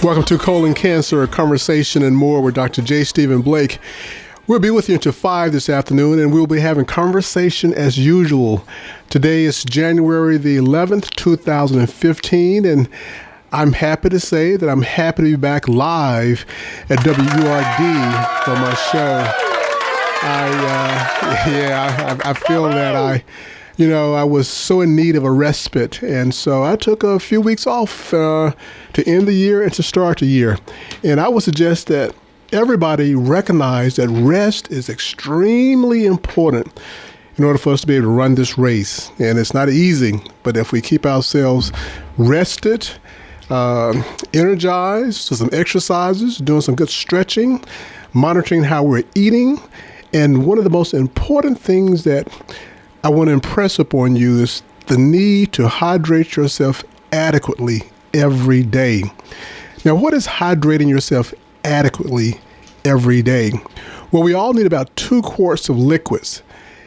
Welcome to Colon Cancer, a conversation and more with Dr. J. Stephen Blake. We'll be with you until 5 this afternoon, and we'll be having conversation as usual. Today is January the 11th, 2015, and I'm happy to say that I'm happy to be back live at WURD for my show. I feel that I was so in need of a respite, and so I took a few weeks off to end the year and to start the year. And I would suggest that everybody recognize that rest is extremely important in order for us to be able to run this race. And it's not easy, but if we keep ourselves rested, energized, so some exercises, doing some good stretching, monitoring how we're eating, and one of the most important things that I want to impress upon you is the need to hydrate yourself adequately every day. Now, what is hydrating yourself adequately every day? Well, we all need about 2 quarts of liquids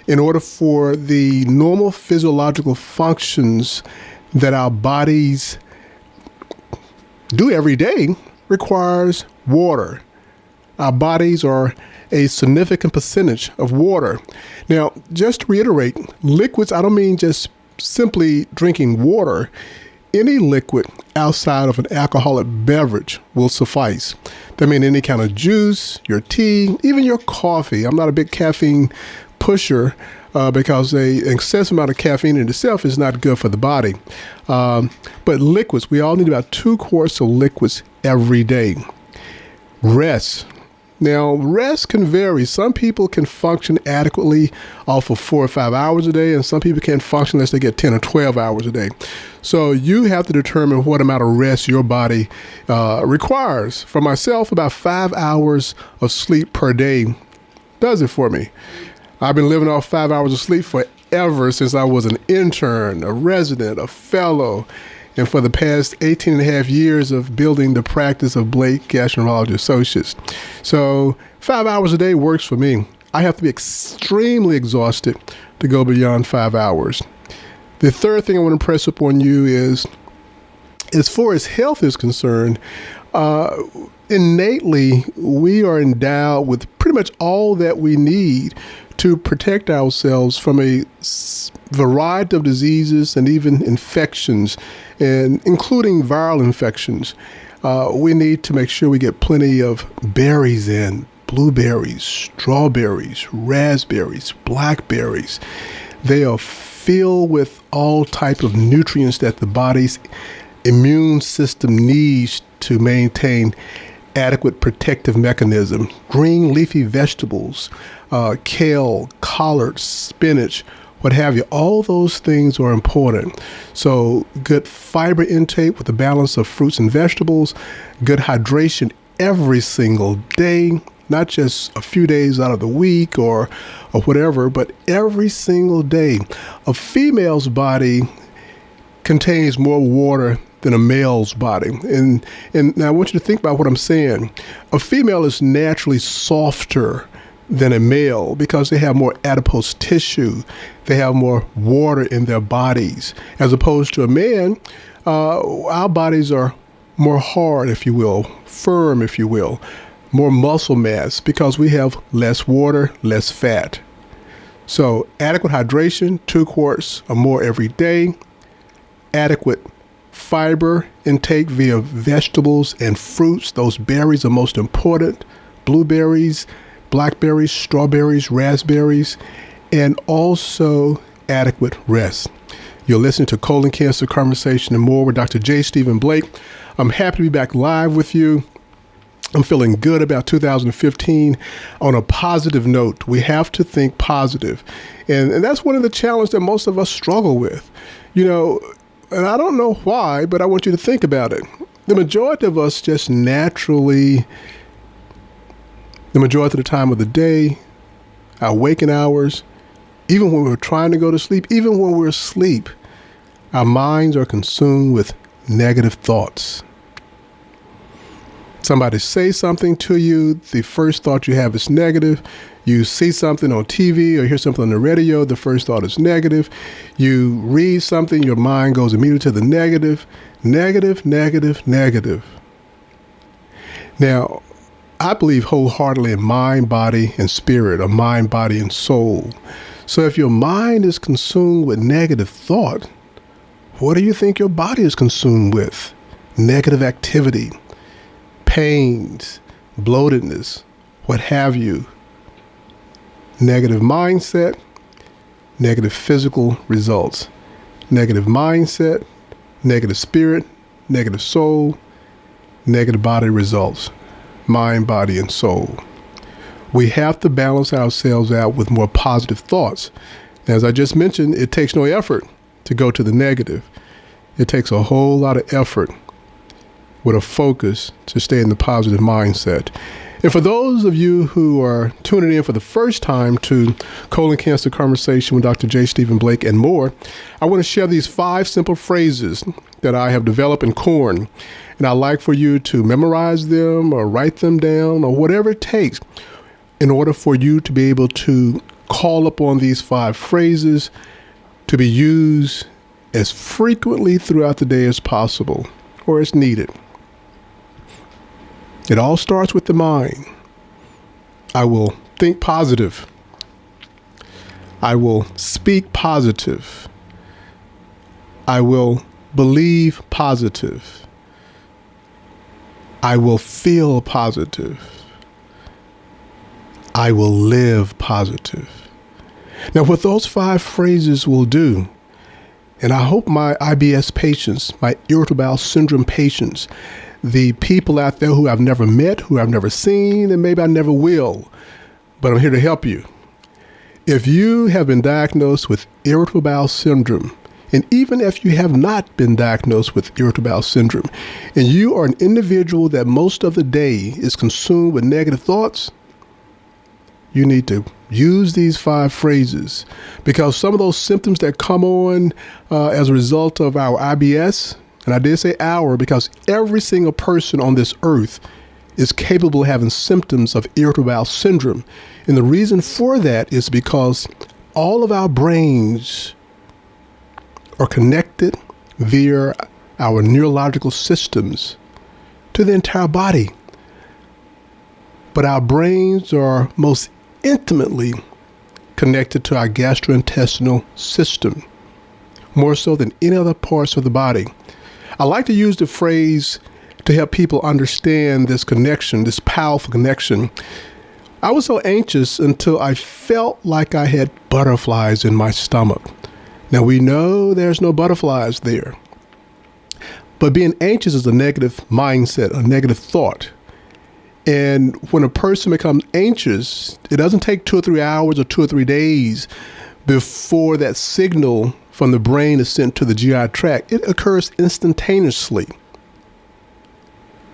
in order for the normal physiological functions that our bodies do every day requires water. Our bodies are a significant percentage of water. Now, just to reiterate, liquids, I don't mean just simply drinking water. Any liquid outside of an alcoholic beverage will suffice. That means any kind of juice, your tea, even your coffee. I'm not a big caffeine pusher because an excessive amount of caffeine in itself is not good for the body. But liquids, we all need about 2 quarts of liquids every day. Rest. Now, rest can vary. Some people can function adequately off of 4 or 5 hours a day, and some people can't function unless they get 10 or 12 hours a day. So you have to determine what amount of rest your body requires. For myself, about 5 hours of sleep per day does it for me. I've been living off 5 hours of sleep forever since I was an intern, a resident, a fellow, and for the past 18 and a half years of building the practice of Blake Gastroenterology Associates. So 5 hours a day works for me. I have to be extremely exhausted to go beyond 5 hours. The third thing I want to impress upon you is, as far as health is concerned, innately, we are endowed with pretty much all that we need to protect ourselves from a variety of diseases and even infections, and including viral infections. We need to make sure we get plenty of berries in, blueberries, strawberries, raspberries, blackberries. They are filled with all type of nutrients that the body's immune system needs to maintain adequate protective mechanism. Green leafy vegetables, kale, collards, spinach, what have you. All those things are important. So good fiber intake with a balance of fruits and vegetables, good hydration every single day, not just a few days out of the week or whatever, but every single day. A female's body contains more water than a male's body. And now I want you to think about what I'm saying. A female is naturally softer than a male because they have more adipose tissue. They have more water in their bodies. As opposed to a man, our bodies are more hard, if you will, firm, if you will, more muscle mass because we have less water, less fat. So adequate hydration, 2 quarts or more every day. Adequate fiber intake via vegetables and fruits. Those berries are most important. Blueberries, blackberries, strawberries, raspberries, and also adequate rest. You're listening to Colon Cancer Conversation and More with Dr. J. Stephen Blake. I'm happy to be back live with you. I'm feeling good about 2015 on a positive note. We have to think positive. And that's one of the challenges that most of us struggle with. And I don't know why, but I want you to think about it. The majority of us just naturally, the majority of the time of the day, our waking hours, even when we're trying to go to sleep, even when we're asleep, our minds are consumed with negative thoughts. Somebody say something to you, the first thought you have is negative. You see something on TV or hear something on the radio, the first thought is negative. You read something, your mind goes immediately to the negative, negative, negative, negative. Now, I believe wholeheartedly in mind, body, and spirit, or mind, body, and soul. So if your mind is consumed with negative thought, what do you think your body is consumed with? Negative activity, pains, bloatedness, what have you. Negative mindset, negative physical results. Negative mindset, negative spirit, negative soul, negative body results. Mind, body, and soul. We have to balance ourselves out with more positive thoughts. As I just mentioned, it takes no effort to go to the negative. It takes a whole lot of effort with a focus to stay in the positive mindset. And for those of you who are tuning in for the first time to Colon Cancer Conversation with Dr. J. Stephen Blake and more, I want to share these 5 simple phrases that I have developed and coined. And I'd like for you to memorize them or write them down or whatever it takes in order for you to be able to call upon these 5 phrases to be used as frequently throughout the day as possible or as needed. It all starts with the mind. I will think positive. I will speak positive. I will believe positive. I will feel positive. I will live positive. Now, what those 5 phrases will do, and I hope my IBS patients, my irritable bowel syndrome patients, the people out there who I've never met, who I've never seen, and maybe I never will, but I'm here to help you. If you have been diagnosed with irritable bowel syndrome, and even if you have not been diagnosed with irritable bowel syndrome, and you are an individual that most of the day is consumed with negative thoughts, you need to use these 5 phrases, because some of those symptoms that come on as a result of our IBS, and I did say our because every single person on this earth is capable of having symptoms of irritable bowel syndrome. And the reason for that is because all of our brains are connected via our neurological systems to the entire body. But our brains are most intimately connected to our gastrointestinal system, more so than any other parts of the body. I like to use the phrase to help people understand this connection, this powerful connection. I was so anxious until I felt like I had butterflies in my stomach. Now, we know there's no butterflies there, but being anxious is a negative mindset, a negative thought. And when a person becomes anxious, it doesn't take 2 or 3 hours or 2 or 3 days before that signal from the brain is sent to the GI tract. It occurs instantaneously.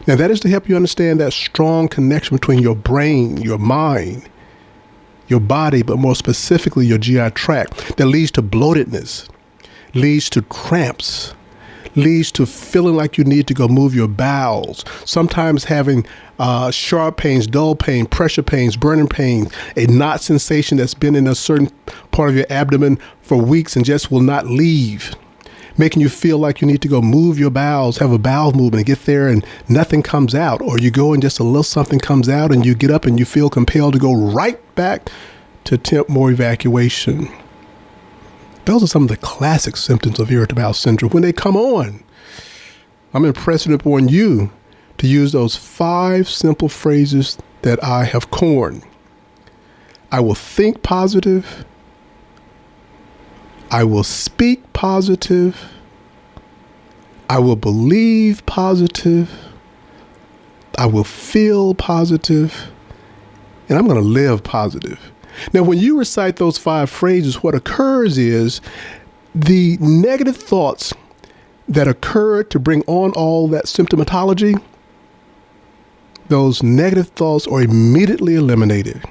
Now, that is to help you understand that strong connection between your brain, your mind, your body, but more specifically your GI tract, that leads to bloatedness, leads to cramps, leads to feeling like you need to go move your bowels, sometimes having sharp pains, dull pain, pressure pains, burning pain, a knot sensation that's been in a certain part of your abdomen for weeks and just will not leave, making you feel like you need to go move your bowels, have a bowel movement, and get there and nothing comes out, or you go and just a little something comes out and you get up and you feel compelled to go right back to attempt more evacuation. Those are some of the classic symptoms of irritable bowel syndrome. When they come on, I'm impressing upon you to use those 5 simple phrases that I have coined. I will think positive. I will speak positive. I will believe positive. I will feel positive. And I'm going to live positive. Now, when you recite those 5 phrases, what occurs is the negative thoughts that occur to bring on all that symptomatology, those negative thoughts are immediately eliminated.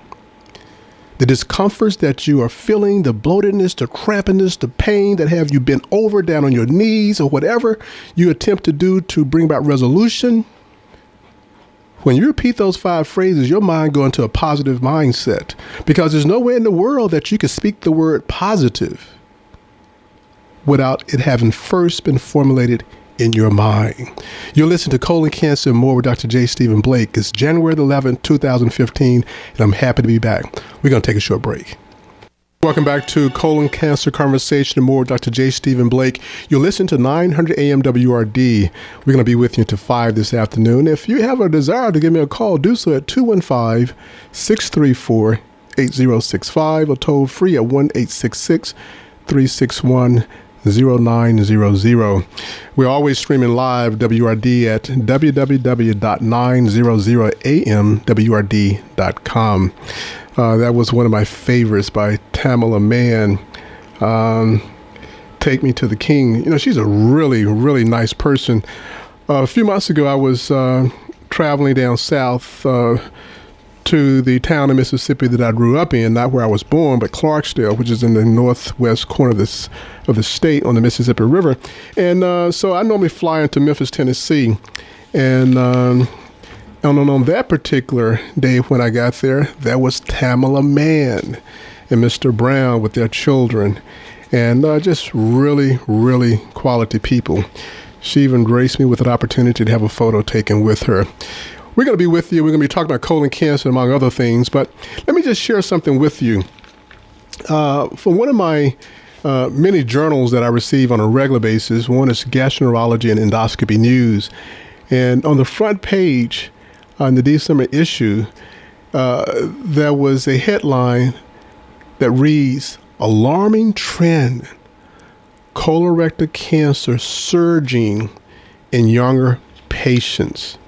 The discomforts that you are feeling, the bloatedness, the crampiness, the pain that have you bent over, down on your knees, or whatever you attempt to do to bring about resolution, when you repeat those 5 phrases, your mind goes into a positive mindset, because there's no way in the world that you can speak the word positive without it having first been formulated in your mind. You'll listen to Colon Cancer and More with Dr. J. Stephen Blake. It's January 11th, 2015, and I'm happy to be back. We're going to take a short break. Welcome back to Colon Cancer Conversation and More with Dr. J. Stephen Blake. You'll listen to 900 AM WRD. We're going to be with you until 5 this afternoon. If you have a desire to give me a call, do so at 215-634-8065 or toll free at 1-866-361-0900. We're always streaming live WRD at www.900amwrd.com. That was one of my favorites by Tamala Mann. Take Me to the King. You know, she's a really, really nice person. A few months ago, I was traveling down south to the town in Mississippi that I grew up in, not where I was born, but Clarksdale, which is in the northwest corner of the state on the Mississippi River. And so I normally fly into Memphis, Tennessee. And on that particular day when I got there was Tamala Mann and Mr. Brown with their children. And just really, really quality people. She even graced me with an opportunity to have a photo taken with her. We're going to be with you. We're going to be talking about colon cancer, among other things. But let me just share something with you. From one of my many journals that I receive on a regular basis, one is Gastroenterology and Endoscopy News. And on the front page, in the December issue, there was a headline that reads, "Alarming Trend, Colorectal Cancer Surging in Younger Patients."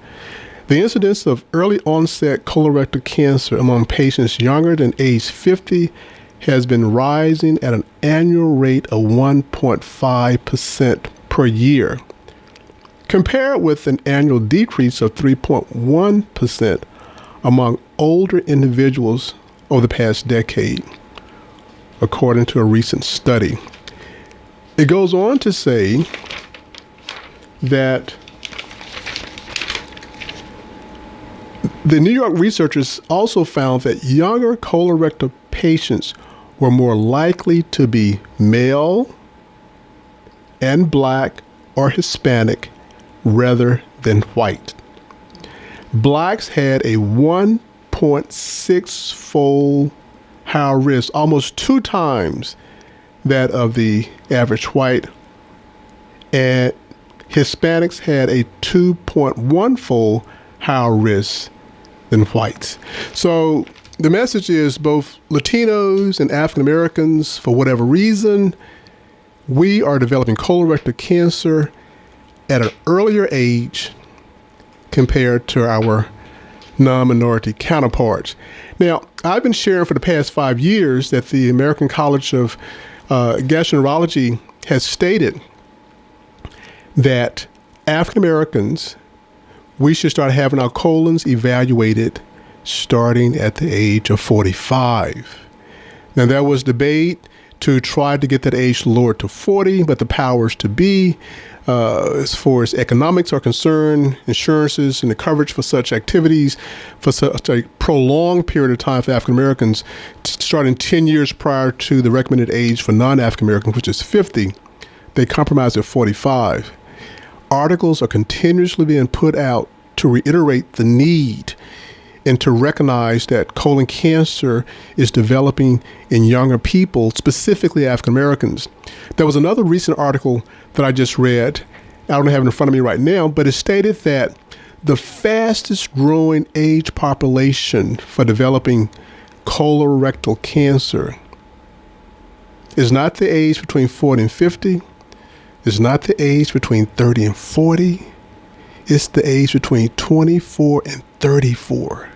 The incidence of early onset colorectal cancer among patients younger than age 50 has been rising at an annual rate of 1.5% per year, compared with an annual decrease of 3.1% among older individuals over the past decade, according to a recent study. It goes on to say that the New York researchers also found that younger colorectal patients were more likely to be male and Black or Hispanic rather than white. Blacks had a 1.6-fold higher risk, almost 2 times that of the average white, and Hispanics had a 2.1-fold higher risk than whites. So the message is both Latinos and African Americans, for whatever reason, we are developing colorectal cancer at an earlier age compared to our non-minority counterparts. Now, I've been sharing for the past 5 years that the American College of Gastroenterology has stated that African Americans, we should start having our colons evaluated starting at the age of 45. Now, there was debate to try to get that age lowered to 40, but the powers to be, as far as economics are concerned, insurances and the coverage for such activities for such a prolonged period of time for African Americans, starting 10 years prior to the recommended age for non-African Americans, which is 50, they compromised at 45. Articles are continuously being put out to reiterate the need and to recognize that colon cancer is developing in younger people, specifically African Americans. There was another recent article that I just read. I don't have it in front of me right now, but it stated that the fastest growing age population for developing colorectal cancer is not the age between 40 and 50. It's not the age between 30 and 40. It's the age between 24 and 34.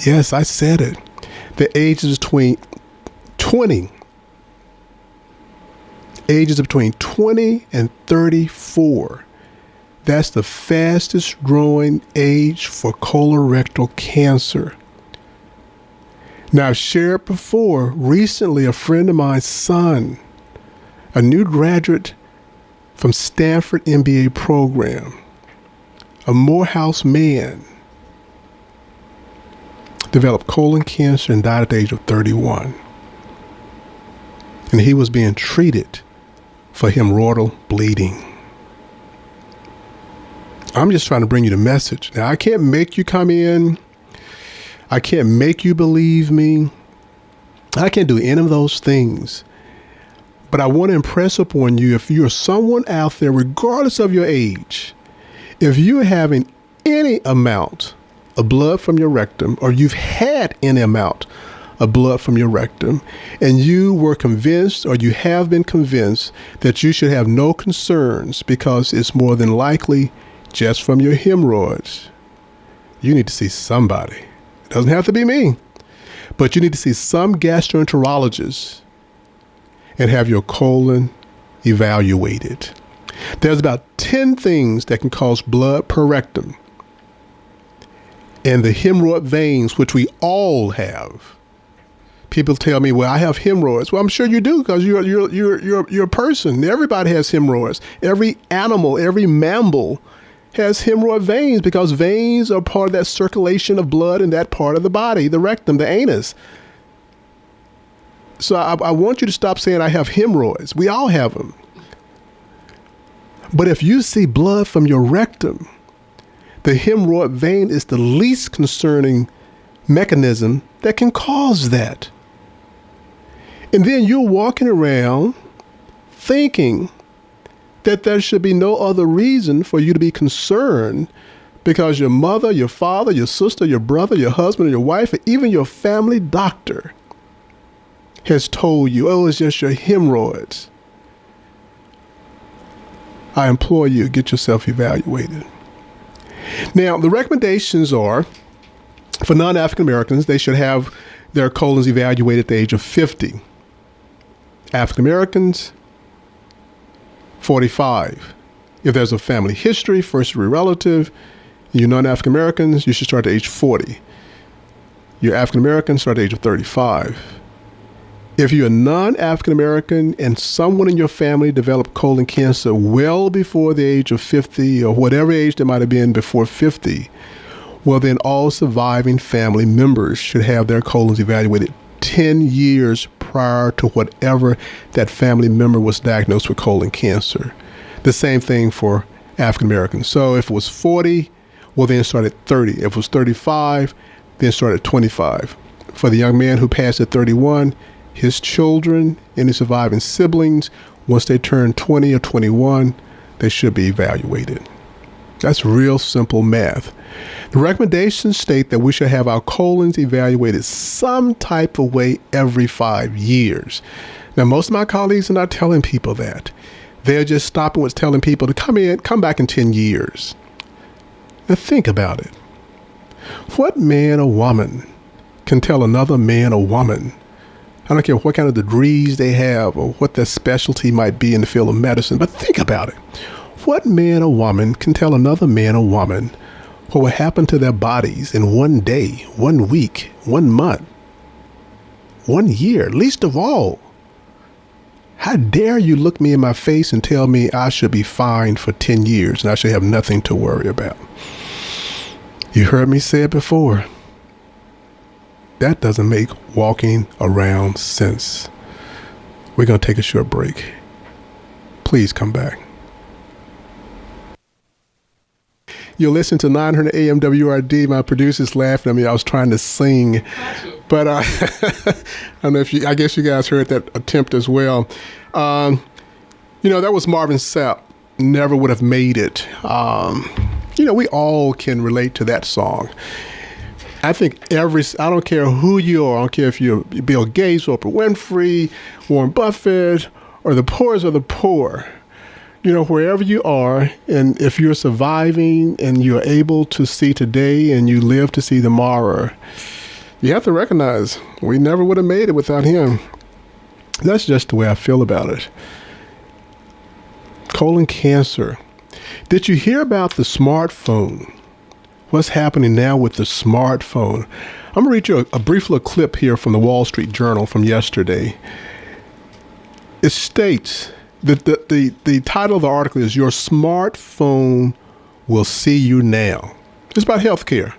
Yes, I said it. The ages between 20. Ages between 20 and 34. That's the fastest growing age for colorectal cancer. Now, I've shared before, recently a friend of mine's son, a new graduate from Stanford MBA program, a Morehouse man, developed colon cancer and died at the age of 31. And he was being treated for hemorrhoidal bleeding. I'm just trying to bring you the message. Now, I can't make you come in. I can't make you believe me. I can't do any of those things. But I want to impress upon you, if you're someone out there, regardless of your age, if you're having any amount of blood from your rectum, or you've had any amount of blood from your rectum, and you were convinced, or you have been convinced, that you should have no concerns because it's more than likely just from your hemorrhoids, you need to see somebody. It doesn't have to be me, but you need to see some gastroenterologist and have your colon evaluated. There's about 10 things that can cause blood per rectum. And the hemorrhoid veins, which we all have. People tell me, well, I have hemorrhoids. Well, I'm sure you do, because you're a person. Everybody has hemorrhoids. Every animal, every mammal has hemorrhoid veins, because veins are part of that circulation of blood in that part of the body, the rectum, the anus. So I want you to stop saying I have hemorrhoids. We all have them. But if you see blood from your rectum, the hemorrhoid vein is the least concerning mechanism that can cause that. And then you're walking around thinking that there should be no other reason for you to be concerned, because your mother, your father, your sister, your brother, your husband, or your wife, or even your family doctor has told you, oh, it's just your hemorrhoids. I implore you, get yourself evaluated. Now, the recommendations are, for non-African Americans, they should have their colons evaluated at the age of 50. African Americans, 45. If there's a family history, first degree relative, you're non-African Americans, you should start at age 40. You're African American, start at the age of 35. If you're a non-African American and someone in your family developed colon cancer well before the age of 50, or whatever age they might have been before 50, well, then all surviving family members should have their colons evaluated 10 years prior to whatever that family member was diagnosed with colon cancer. The same thing for African Americans. So if it was 40, well, then start at 30. If it was 35, then start at 25. For the young man who passed at 31, his children and his surviving siblings, once they turn 20 or 21, they should be evaluated. That's real simple math. The recommendations state that we should have our colons evaluated some type of way every 5 years. Now, most of my colleagues are not telling people that. They're just stopping with telling people to come back in 10 years. Now, think about it. What man or woman can tell another man or woman, I don't care what kind of degrees they have or what their specialty might be in the field of medicine, but think about it. What man or woman can tell another man or woman what will happen to their bodies in 1 day, 1 week, 1 month, 1 year, least of all? How dare you look me in my face and tell me I should be fine for 10 years and I should have nothing to worry about? You heard me say it before. That doesn't make walking around sense. We're going to take a short break. Please come back. You're listening to 900 AM WRD. My producer's laughing at me. I was trying to sing, but I don't know if I guess you guys heard that attempt as well. That was Marvin Sapp. Never would have made it. We all can relate to that song. I think I don't care who you are. I don't care if you're Bill Gates, Oprah Winfrey, Warren Buffett, or the poorest of the poor. Wherever you are, and if you're surviving and you're able to see today and you live to see tomorrow, you have to recognize we never would have made it without him. That's just the way I feel about it. Colon cancer. Did you hear about the smartphone? What's happening now with the smartphone? I'm going to read you a brief little clip here from the Wall Street Journal from yesterday. It states that the title of the article is "Your Smartphone Will See You Now." It's about healthcare.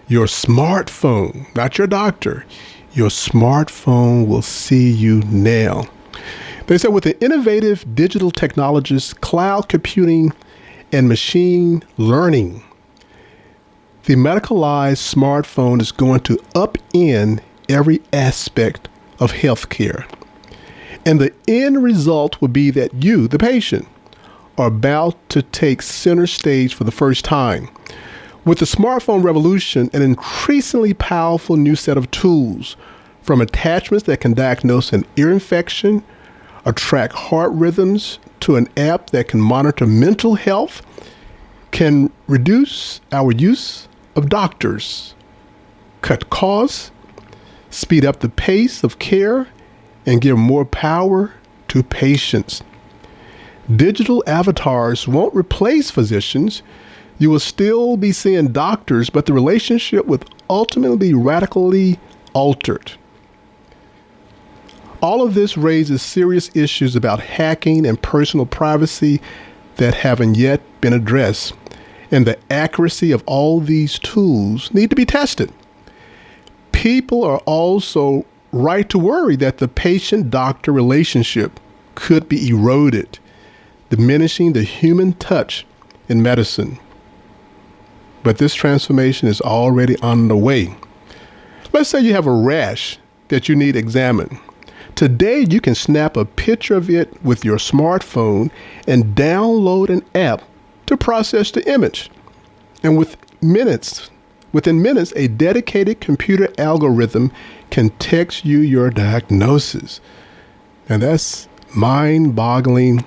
Your smartphone, not your doctor. Your smartphone will see you now. They said with the innovative digital technologies, cloud computing, and machine learning, the medicalized smartphone is going to upend every aspect of healthcare. And the end result will be that you, the patient, are about to take center stage for the first time. With the smartphone revolution, an increasingly powerful new set of tools, from attachments that can diagnose an ear infection or track heart rhythms to an app that can monitor mental health, can reduce our use of doctors, cut costs, speed up the pace of care, and give more power to patients. Digital avatars won't replace physicians. You will still be seeing doctors, but the relationship will ultimately be radically altered. All of this raises serious issues about hacking and personal privacy that haven't yet been addressed, and the accuracy of all these tools need to be tested. People are also right to worry that the patient-doctor relationship could be eroded, diminishing the human touch in medicine. But this transformation is already underway. Let's say you have a rash that you need examined. Today, you can snap a picture of it with your smartphone and download an app to process the image. And within minutes, a dedicated computer algorithm can text you your diagnosis. And that's mind-boggling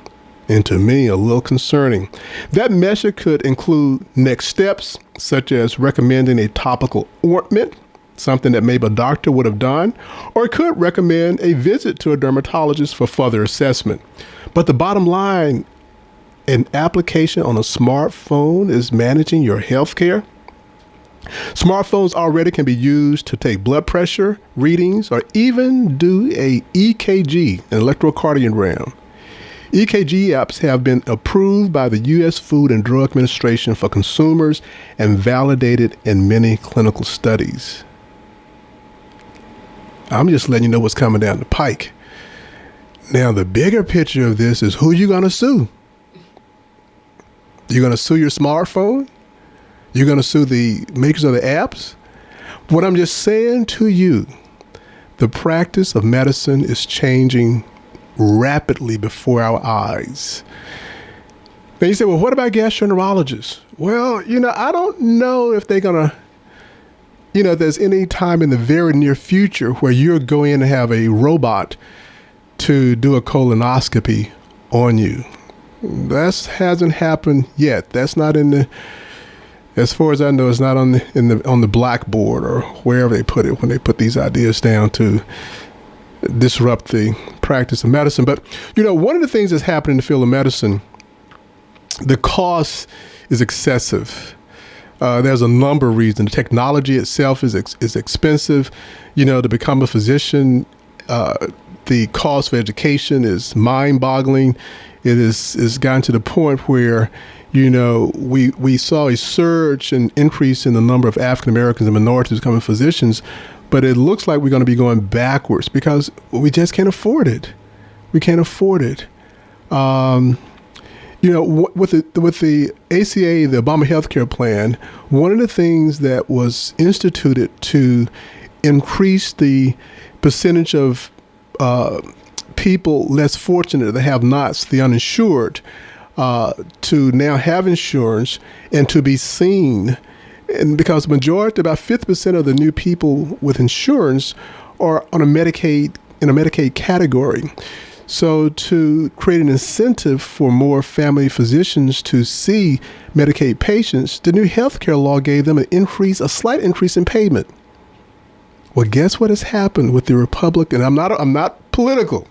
and to me a little concerning. That measure could include next steps, such as recommending a topical ointment, something that maybe a doctor would have done, or it could recommend a visit to a dermatologist for further assessment. But the bottom line, an application on a smartphone is managing your health care. Smartphones already can be used to take blood pressure readings or even do a EKG, an electrocardiogram. EKG apps have been approved by the U.S. Food and Drug Administration for consumers and validated in many clinical studies. I'm just letting you know what's coming down the pike. Now, the bigger picture of this is who you're going to sue. You're going to sue your smartphone? You're going to sue the makers of the apps? What I'm just saying to you, the practice of medicine is changing rapidly before our eyes. Then you say, well, what about gastroenterologists? Well, I don't know if they're going to, there's any time in the very near future where you're going in and have a robot to do a colonoscopy on you. That hasn't happened yet. That's not as far as I know, it's not on the blackboard or wherever they put it when they put these ideas down to disrupt the practice of medicine. But, one of the things that's happened in the field of medicine, the cost is excessive. There's a number of reasons. The technology itself is expensive. To become a physician, the cost for education is mind-boggling. It is gotten to the point where, we saw a surge and increase in the number of African Americans and minorities becoming physicians, but it looks like we're going to be going backwards because we just can't afford it. We can't afford it. With the ACA, the Obama Healthcare Plan, one of the things that was instituted to increase the percentage of people less fortunate, the have-nots, the uninsured, to now have insurance and to be seen. And because the majority, about 50% of the new people with insurance are on in a Medicaid category. So to create an incentive for more family physicians to see Medicaid patients, the new healthcare law gave them a slight increase in payment. Well, guess what has happened with the Republican? I'm not political.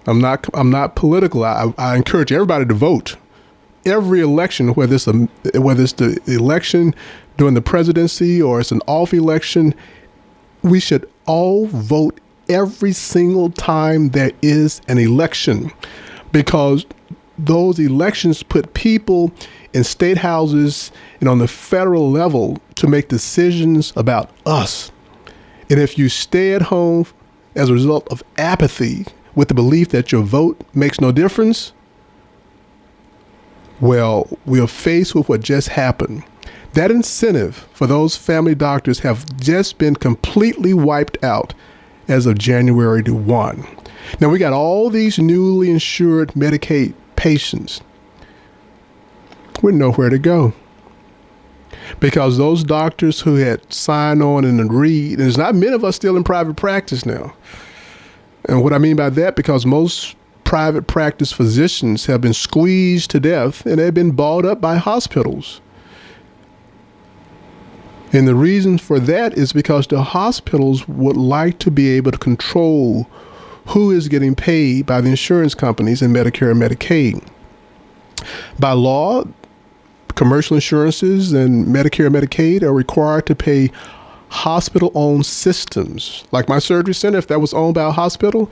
I'm not political. I encourage everybody to vote. Every election, whether it's the election during the presidency or it's an off election, we should all vote every single time there is an election, because those elections put people in state houses and on the federal level to make decisions about us. And if you stay at home as a result of apathy, with the belief that your vote makes no difference, well, we are faced with what just happened. That incentive for those family doctors have just been completely wiped out as of January 1. Now, we got all these newly insured Medicaid patients with nowhere to go, because those doctors who had signed on and agreed, and there's not many of us still in private practice now. And what I mean by that, because most private practice physicians have been squeezed to death and they've been bought up by hospitals. And the reason for that is because the hospitals would like to be able to control who is getting paid by the insurance companies in Medicare and Medicaid. By law, commercial insurances and Medicare and Medicaid are required to pay hospital-owned systems. Like my surgery center, if that was owned by a hospital,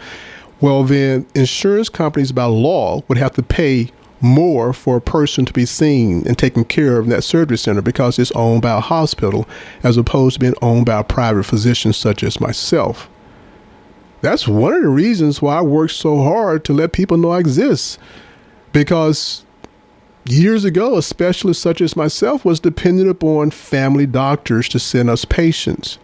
well, then insurance companies by law would have to pay more for a person to be seen and taken care of in that surgery center because it's owned by a hospital as opposed to being owned by a private physician such as myself. That's one of the reasons why I work so hard to let people know I exist, because years ago, a specialist such as myself was dependent upon family doctors to send us patients.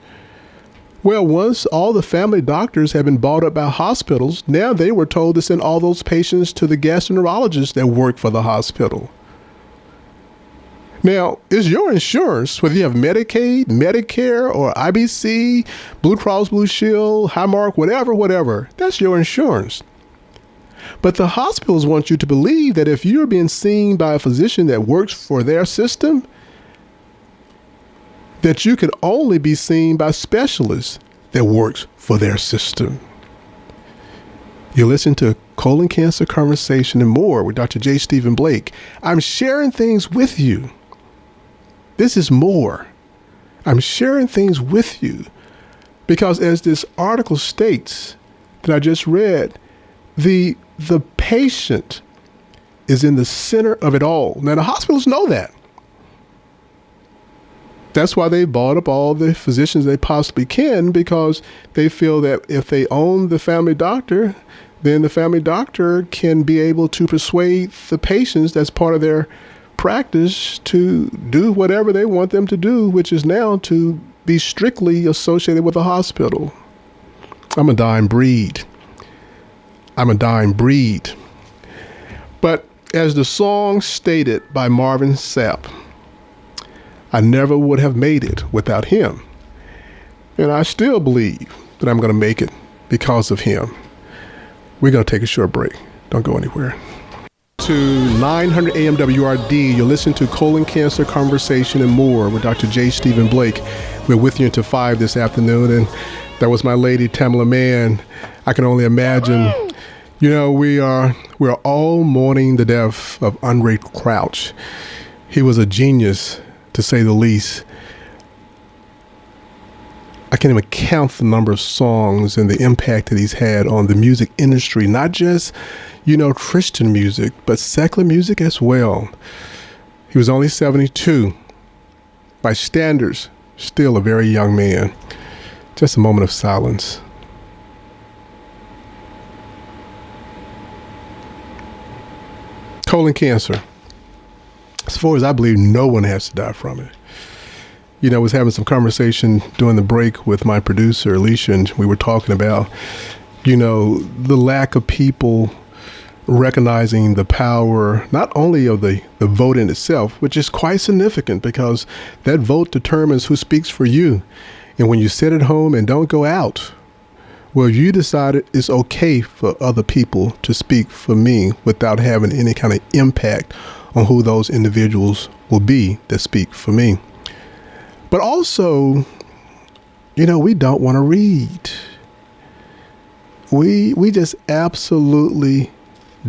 Well, once all the family doctors have been bought up by hospitals, now they were told to send all those patients to the gastroenterologists that work for the hospital. Now, it's your insurance, whether you have Medicaid, Medicare, or IBC, Blue Cross Blue Shield, Highmark, whatever, that's your insurance. But the hospitals want you to believe that if you're being seen by a physician that works for their system, that you can only be seen by specialists that works for their system. You listen to Colon Cancer Conversation and More with Dr. J. Stephen Blake. I'm sharing things with you. This is more. I'm sharing things with you because, as this article states that I just read, the patient is in the center of it all. Now, the hospitals know that. That's why they bought up all the physicians they possibly can, because they feel that if they own the family doctor, then the family doctor can be able to persuade the patients that's part of their practice to do whatever they want them to do, which is now to be strictly associated with the hospital. I'm a dying breed. But as the song stated by Marvin Sapp, I never would have made it without him. And I still believe that I'm going to make it because of him. We're going to take a short break. Don't go anywhere. To 900 AM WRD, you're listening to Colon Cancer Conversation and More with Dr. J. Stephen Blake. We're with you until 5 this afternoon, and that was my lady, Tamala Mann. I can only imagine. You know, we're all mourning the death of Andre Crouch. He was a genius, to say the least. I can't even count the number of songs and the impact that he's had on the music industry, not just, Christian music, but secular music as well. He was only 72. By standards, still a very young man. Just a moment of silence. Colon cancer. As far as I believe, no one has to die from it. I was having some conversation during the break with my producer, Alicia, and we were talking about, the lack of people recognizing the power, not only of the vote in itself, which is quite significant because that vote determines who speaks for you. And when you sit at home and don't go out, well, you decided it's okay for other people to speak for me without having any kind of impact on who those individuals will be that speak for me. But also, we don't want to read. We just absolutely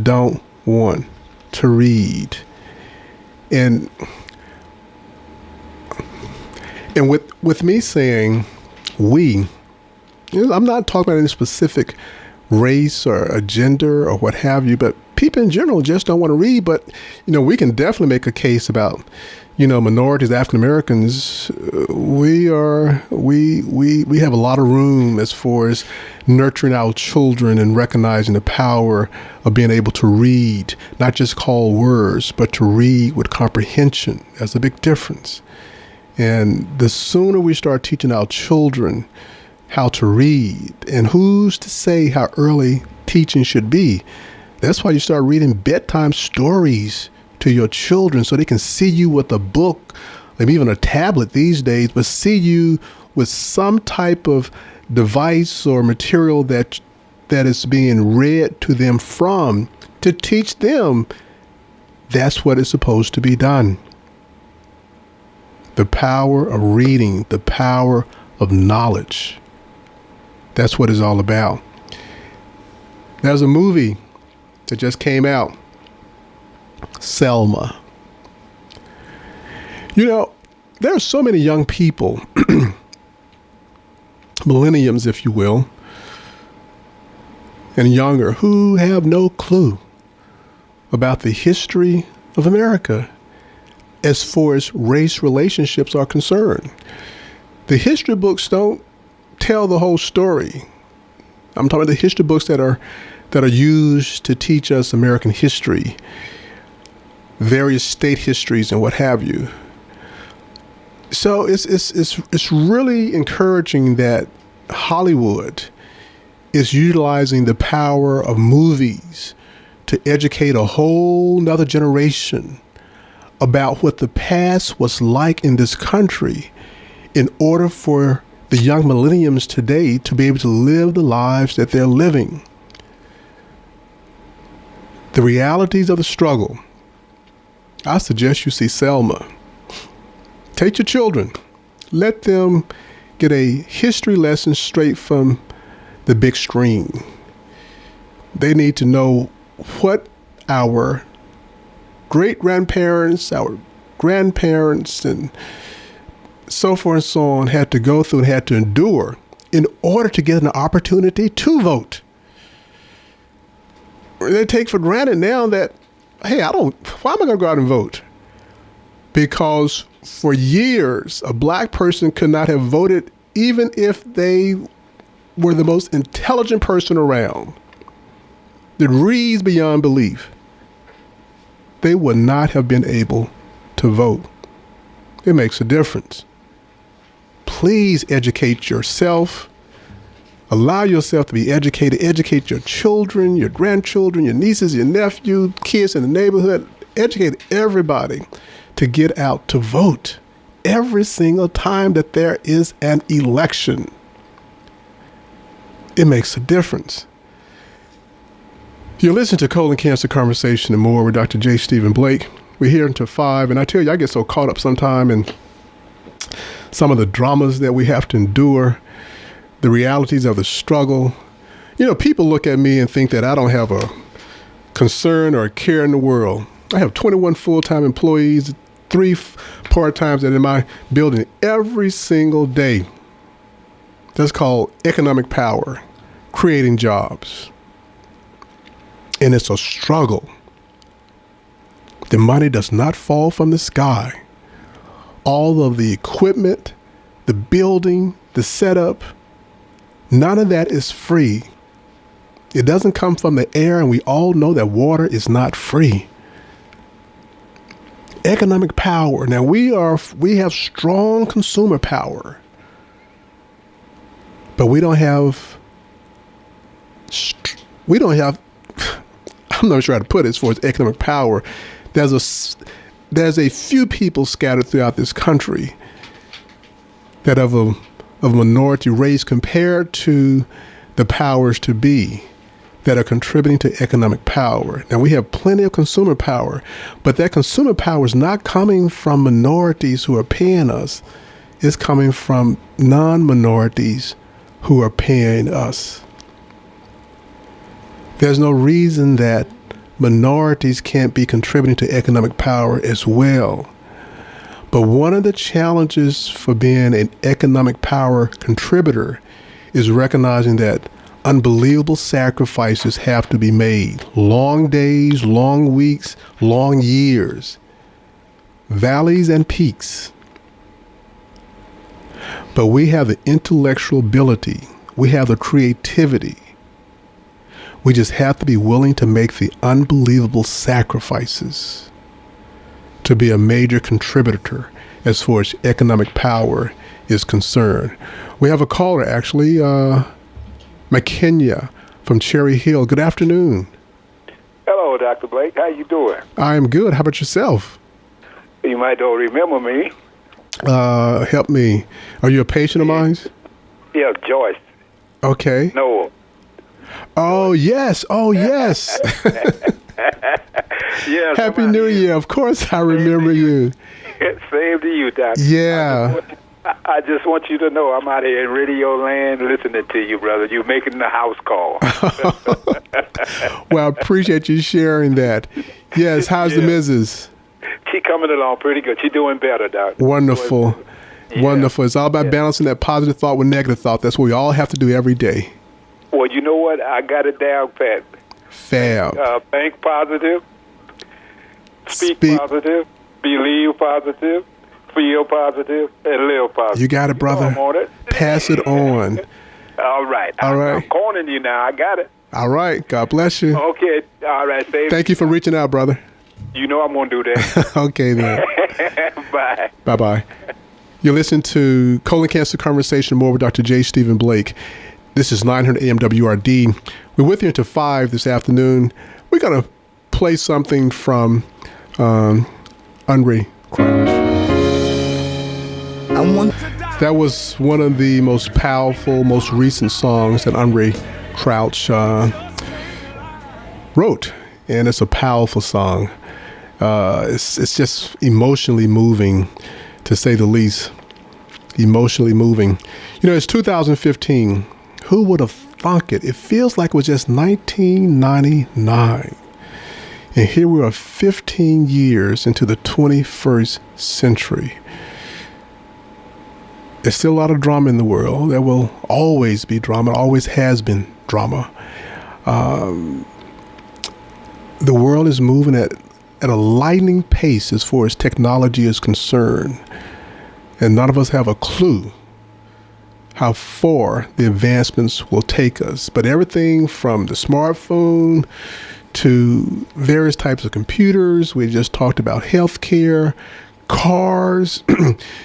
don't want to read. And with me saying we, I'm not talking about any specific race or a gender or what have you, but people in general just don't want to read. But, we can definitely make a case about, minorities, African Americans, we have a lot of room as far as nurturing our children and recognizing the power of being able to read, not just call words, but to read with comprehension. That's a big difference. And the sooner we start teaching our children how to read, and who's to say how early teaching should be? That's why you start reading bedtime stories to your children so they can see you with a book, maybe even a tablet these days, but see you with some type of device or material that is being read to them from, to teach them that's what is supposed to be done. The power of reading, the power of knowledge. That's what it's all about. There's a movie that just came out, Selma. There are so many young people, millenniums, if you will, and younger, who have no clue about the history of America as far as race relationships are concerned. The history books don't tell the whole story. I'm talking about the history books that are used to teach us American history, various state histories and what have you. So it's really encouraging that Hollywood is utilizing the power of movies to educate a whole nother generation about what the past was like in this country in order for the young millenniums today to be able to live the lives that they're living. The realities of the struggle. I suggest you see Selma. Take your children. Let them get a history lesson straight from the big screen. They need to know what our great-grandparents, our grandparents, and so forth and so on had to go through and had to endure in order to get an opportunity to vote. They take for granted now that, hey, why am I going to go out and vote? Because for years, a black person could not have voted even if they were the most intelligent person around, that reads beyond belief. They would not have been able to vote. It makes a difference. Please educate yourself. Allow yourself to be educated. Educate your children, your grandchildren, your nieces, your nephews, kids in the neighborhood. Educate everybody to get out to vote every single time that there is an election. It makes a difference. You're listening to Colon Cancer Conversation and More with Dr. J. Stephen Blake. We're here until 5, and I tell you, I get so caught up sometime in some of the dramas that we have to endure, the realities of the struggle. People look at me and think that I don't have a concern or a care in the world. I have 21 full-time employees, 3 part-times that are in my building every single day. That's called economic power, creating jobs. And it's a struggle. The money does not fall from the sky. All of the equipment, the building, the setup, none of that is free. It doesn't come from the air, and we all know that water is not free. Economic power. Now we have strong consumer power, but we don't have I'm not sure how to put it as far as economic power. There's a few people scattered throughout this country that of a minority race compared to the powers to be that are contributing to economic power. Now we have plenty of consumer power, but that consumer power is not coming from minorities who are paying us. It's coming from non-minorities who are paying us. There's no reason that minorities can't be contributing to economic power as well. But one of the challenges for being an economic power contributor is recognizing that unbelievable sacrifices have to be made. Long days, long weeks, long years. valleys and peaks. But we have the intellectual ability. We have the creativity. We just have to be willing to make the unbelievable sacrifices to be a major contributor as far as economic power is concerned. We have a caller, actually, McKenya from Cherry Hill. Good afternoon. Hello, Dr. Blake. How you doing? I am good. How about yourself? You might don't remember me. Help me. Are you a patient of mine? Yeah, Joyce. Okay. No. Oh, yes. Oh, yes. Yes. Happy New Year. Of course, I remember you. Same to you, Doctor. Yeah. I just want you to know I'm out here in radio land listening to you, brother. You're making the house call. Well, I appreciate you sharing that. Yes, how's the missus? She coming along pretty good. She doing better, Doc. Wonderful. Yeah. Wonderful. It's all about balancing that positive thought with negative thought. That's what we all have to do every day. Well, you know what? I got it down pat. Fab. Think positive. Speak positive. Believe positive. Feel positive. And live positive. You got it, brother. I'm on it. Pass it on. All right. I'm cornering you now. I got it. All right. God bless you. Okay. All right. Thank you for reaching out, brother. You know I'm going to do that. Okay, then. Bye. Bye-bye. You're listening to Colon Cancer Conversation More with Dr. J. Stephen Blake. This is 900 AM WRD. We're with you until 5 this afternoon. We're going to play something from Andre Crouch. That was one of the most powerful, most recent songs that Andre Crouch wrote. And it's a powerful song. It's just emotionally moving, to say the least. Emotionally moving. You know, it's 2015. Who would have thunk it? It feels like it was just 1999. And here we are 15 years into the 21st century. There's still a lot of drama in the world. There will always be drama. Always has been drama. The world is moving at a lightning pace as far as technology is concerned. And none of us have a clue how far the advancements will take us. But everything from the smartphone to various types of computers, we just talked about healthcare, cars.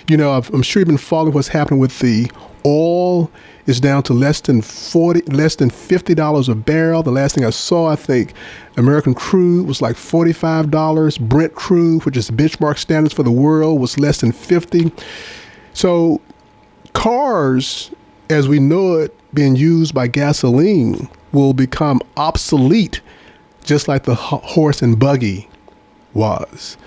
You know, I'm sure you've been following what's happening with the oil. Is down to less than $50 a barrel. The last thing I saw, I think American crude was like $45. Brent crude, which is the benchmark standards for the world, was less than 50. So cars, as we know it, being used by gasoline, will become obsolete, just like the horse and buggy was.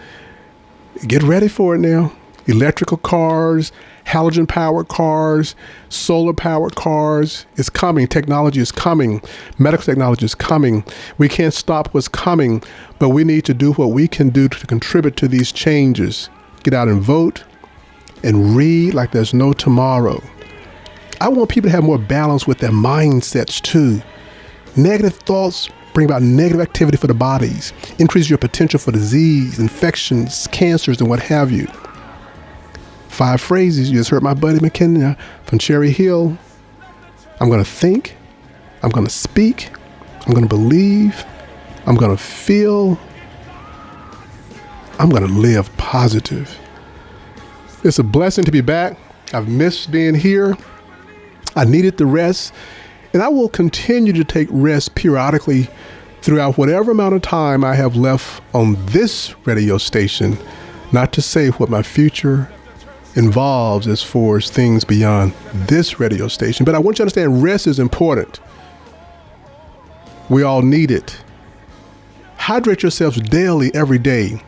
Get ready for it now. Electrical cars, halogen-powered cars, solar-powered cars. It's coming. Technology is coming. Medical technology is coming. We can't stop what's coming, but we need to do what we can do to contribute to these changes. Get out and vote and read like there's no tomorrow. I want people to have more balance with their mindsets too. Negative thoughts bring about negative activity for the bodies, increase your potential for disease, infections, cancers, and what have you. 5 phrases. You just heard my buddy McKenna from Cherry Hill. I'm going to think. I'm going to speak. I'm going to believe. I'm going to feel. I'm going to live positive. It's a blessing to be back. I've missed being here. I needed the rest. And I will continue to take rest periodically throughout whatever amount of time I have left on this radio station, not to say what my future involves as far as things beyond this radio station. But I want you to understand rest is important. We all need it. Hydrate yourselves daily, every day.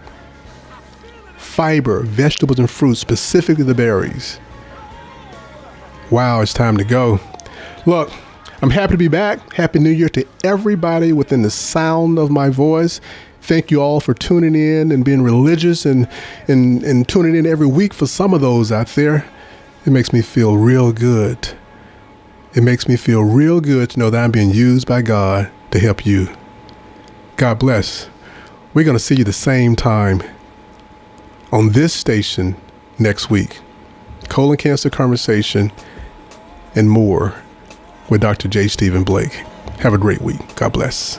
Fiber, vegetables and fruits, specifically the berries. Wow, it's time to go. Look, I'm happy to be back. Happy New Year to everybody within the sound of my voice. Thank you all for tuning in and being religious and tuning in every week for some of those out there. It makes me feel real good. It makes me feel real good to know that I'm being used by God to help you. God bless. We're going to see you the same time on this station next week. Colon Cancer Conversation and more with Dr. J. Stephen Blake. Have a great week. God bless.